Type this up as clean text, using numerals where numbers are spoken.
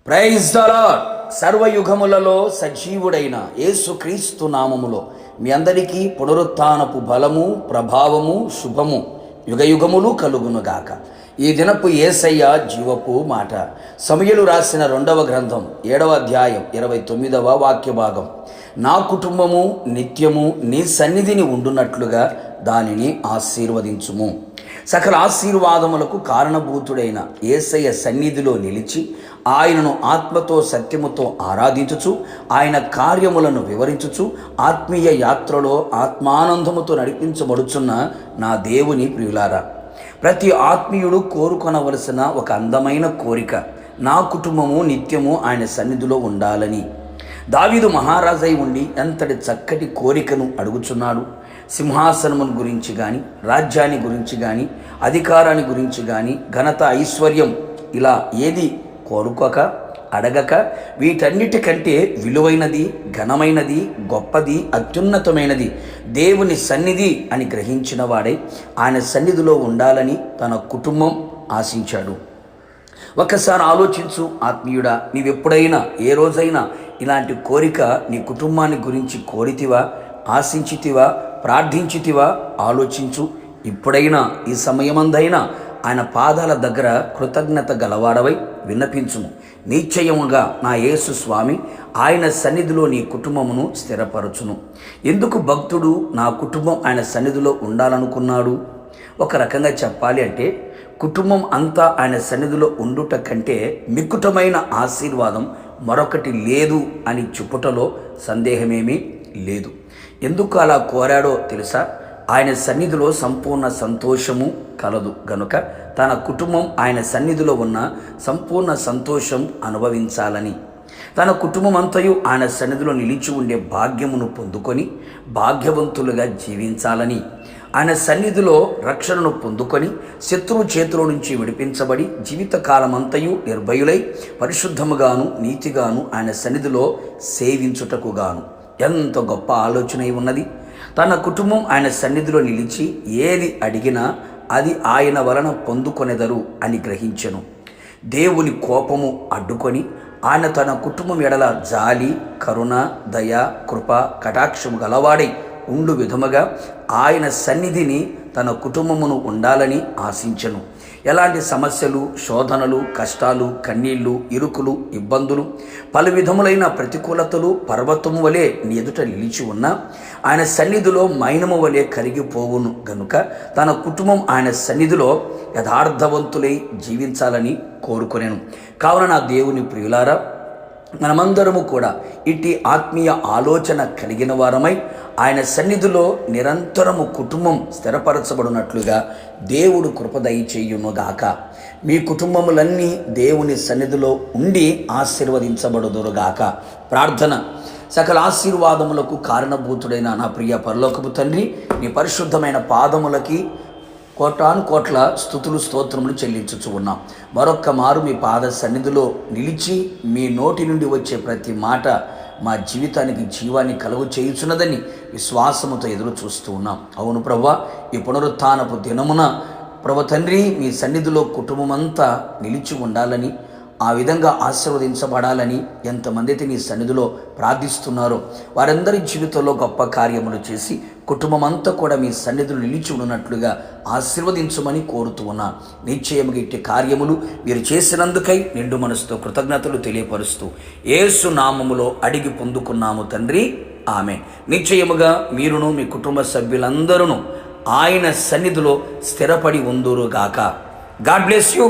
Praise the lord. సర్వయుగములలో సజీవుడైన యేసుక్రీస్తు నామములో మీ అందరికీ పునరుత్థానపు బలము, ప్రభావము, శుభము యుగయుగములు కలుగునుగాక. ఈ దినపు యేసయ్య జీవపు మాట. సమూయేలు రాసిన 2వ గ్రంథం 7వ అధ్యాయం 29వ వాక్య భాగం. నా కుటుంబము నిత్యము నీ సన్నిధిని ఉండునట్లుగా దానిని ఆశీర్వదించుము. సకల ఆశీర్వాదములకు కారణభూతుడైన యేసయ్య సన్నిధిలో నిలిచి ఆయనను ఆత్మతో సత్యముతో ఆరాధించుచు ఆయన కార్యములను వివరించుచు ఆత్మీయ యాత్రలో ఆత్మానందముతో నడిపించబడుచున్న నా దేవుని ప్రియులారా, ప్రతి ఆత్మీయుడు కోరుకొనవలసిన ఒక అందమైన కోరిక నా కుటుంబము నిత్యము ఆయన సన్నిధిలో ఉండాలని. దావీదు మహారాజై ఉండి ఎంతటి చక్కటి కోరికను అడుగుచున్నాడు. సింహాసనమును గురించి కానీ, రాజ్యాన్ని గురించి కానీ, అధికారాన్ని గురించి కానీ, ఘనత, ఐశ్వర్యం ఇలా ఏది కోరుకోక అడగక వీటన్నిటికంటే విలువైనది, ఘనమైనది, గొప్పది, అత్యున్నతమైనది దేవుని సన్నిధి అని గ్రహించిన వాడై ఆయన సన్నిధిలో ఉండాలని తన కుటుంబం ఆశించాడు. ఒక్కసారి ఆలోచించు ఆత్మీయుడా, నీవెప్పుడైనా ఏ రోజైనా ఇలాంటి కోరిక నీ కుటుంబాన్ని గురించి కోరితివా, ఆశించితివా, ప్రార్థించితివా? ఆలోచించు. ఇప్పుడైనా ఈ సమయమందైనా ఆయన పాదాల దగ్గర కృతజ్ఞత గలవాడవై విన్నపించుము. నిశ్చయముగా నా యేసు స్వామి ఆయన సన్నిధిలో నీ కుటుంబమును స్థిరపరచును. ఎందుకు భక్తుడు నా కుటుంబం ఆయన సన్నిధిలో ఉండాలనుకున్నాడు? ఒక రకంగా చెప్పాలి అంటే కుటుంబం అంతా ఆయన సన్నిధిలో ఉండుట కంటే మిక్కుటమైన ఆశీర్వాదం మరొకటి లేదు అని చెప్పుటలో సందేహమేమీ లేదు. ఎందుకు అలా కోరాడో తెలుసా? ఆయన సన్నిధిలో సంపూర్ణ సంతోషము కలదు గనుక తన కుటుంబం ఆయన సన్నిధిలో ఉన్న సంపూర్ణ సంతోషం అనుభవించాలని, తన కుటుంబం అంతయు ఆయన సన్నిధిలో నిలిచి ఉండే భాగ్యమును పొందుకొని భాగ్యవంతులుగా జీవించాలని, ఆయన సన్నిధిలో రక్షణను పొందుకొని శత్రువు చేతిలో నుంచి విడిపించబడి జీవితకాలమంతయు నిర్భయులై పరిశుద్ధముగాను నీతిగాను ఆయన సన్నిధిలో సేవించుటకుగాను. ఎంత గొప్ప ఆలోచన ఉన్నది! తన కుటుంబం ఆయన సన్నిధిలో నిలిచి ఏది అడిగినా అది ఆయన వలన పొందుకొనెదరు అని గ్రహించెను. దేవుని కోపము అడ్డుకొని ఆయన తన కుటుంబం ఎడల జాలి, కరుణ, దయ, కృప, కటాక్షము గలవాడై ఉండు విధముగా ఆయన సన్నిధిని తన కుటుంబమును ఉండాలని ఆశించెను. ఎలాంటి సమస్యలు, శోధనలు, కష్టాలు, కన్నీళ్లు, ఇరుకులు, ఇబ్బందులు, పలు విధములైన ప్రతికూలతలు పర్వతము వలె నీ ఎదుట నిలిచి ఉన్నా ఆయన సన్నిధిలో మైనము వలె కరిగిపోవును గనుక తన కుటుంబం ఆయన సన్నిధిలో యథార్థవంతులై జీవించాలని కోరుకొనేను. కావున నా దేవుని ప్రియులారా, మనమందరము కూడా ఇట్టి ఆత్మీయ ఆలోచన కలిగిన వారమై ఆయన సన్నిధిలో నిరంతరము కుటుంబం స్థిరపరచబడినట్లుగా దేవుడు కృప దయచేయునుగాక. మీ కుటుంబములన్నీ దేవుని సన్నిధిలో ఉండి ఆశీర్వదించబడుదురుగాక. ప్రార్థన. సకల ఆశీర్వాదములకు కారణభూతుడైన నా ప్రియ పరలోకపు తండ్రి, నీ పరిశుద్ధమైన పాదములకి కోటాను కోట్ల స్తుతులు, స్తోత్రములు చెల్లించుచు ఉన్నాం. మరొక్క మారు మీ పాద సన్నిధిలో నిలిచి మీ నోటి నుండి వచ్చే ప్రతి మాట మా జీవితానికి జీవాన్ని కలుగు చేయుచున్నదని విశ్వాసముతో ఎదురు చూస్తూ ఉన్నాం. అవును ప్రభువా, ఈ పునరుత్థానపు దినమున ప్రభు తండ్రి మీ సన్నిధిలో కుటుంబమంతా నిలిచి ఉండాలని, ఆ విధంగా ఆశీర్వదించబడాలని ఎంతమంది అయితే నీ సన్నిధిలో ప్రార్థిస్తున్నారో వారందరి జీవితంలో గొప్ప కార్యములు చేసి కుటుంబమంతా కూడా మీ సన్నిధిలో నిలిచి ఉన్నట్లుగా ఆశీర్వదించమని కోరుతూ ఉన్నా. నిశ్చయముగా ఇట్టి కార్యములు మీరు చేసినందుకై నిండు మనసుతో కృతజ్ఞతలు తెలియపరుస్తూ యేసు నామములో అడిగి పొందుకున్నాము తండ్రి, ఆమేన్. నిశ్చయముగా మీరును మీ కుటుంబ సభ్యులందరూ ఆయన సన్నిధిలో స్థిరపడి ఉందురుగాక. God bless you.